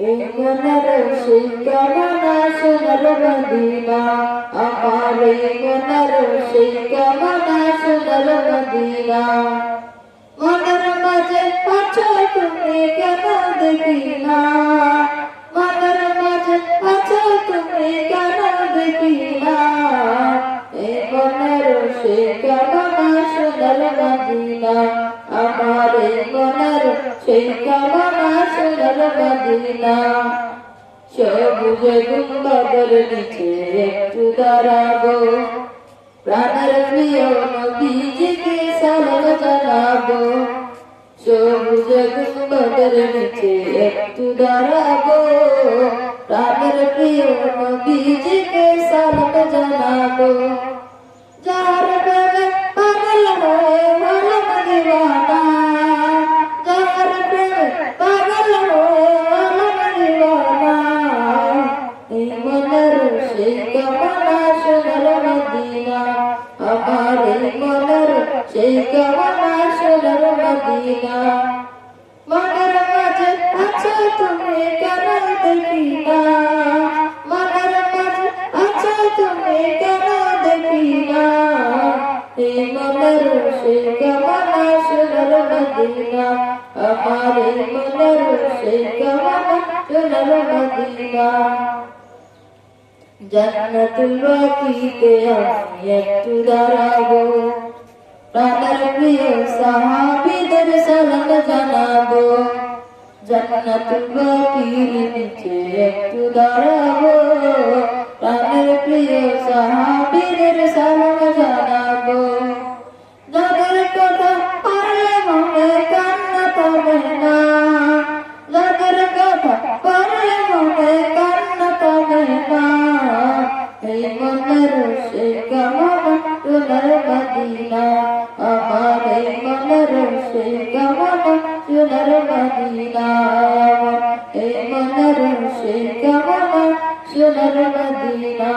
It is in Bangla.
এই মনের সেই কামনা সোনার মদিনা, আমার এই মনের সেই কামনা সোনার মদিনা। মনের মাঝে আছো তুমি কেন দেখি না, মনের মাঝে আছো তুমি কেন দেখি না। এই মনের সেই কামনা সোনার মদিনা, আমার এই মনের সেই কামনা সোনার মদিনা। সবুজে গুম্বদের নিচে একটু দাঁড়াবো, প্রাণের প্রিয় নবীজিকে সালাম জানাবো। সবুজে গুম্বদের নিচে একটু দাঁড়াবো, প্রাণের প্রিয় নবীজিকে সালাম জানাবো। যার প্রেমে পাগল হয়ে হলাম দিওয়ানা, যার প্রেমে পাগল হয়ে হলাম দিওয়ানা। এই মনের সেই কামনা সোনার মদিনা, আমার এই মনের সেই কামনা সোনার মদিনা। মনের মাঝে আছো তুমি কেন দেখি না, মনের মাঝে আছো তুমি কেন দেখি না। এই মনের সেই কামনা সোনার মদিনা, আমার এই মনের সেই কামনা সোনার মদিনা। জান্নাতুল বাকিতে আমি একটু দাঁড়াবো, প্রাণের প্রিয় সাহাবীদের সালাম জানাবো। জান্নাতুল বাকির নিচে একটু দাঁড়াবো, প্রাণের প্রিয় সাহাবীদের সালাম জানাবো। যাদের কথা পড়লে মনে কান্না থামে না, যাদের কথা পড়লে মনে কান্না থামে না। এই মনের সেই কামনা সোনার মদিনা, আমার এই মনের সেই কামনা সোনার মদিনা। এই মনের সেই কামনা সোনার মদিনা।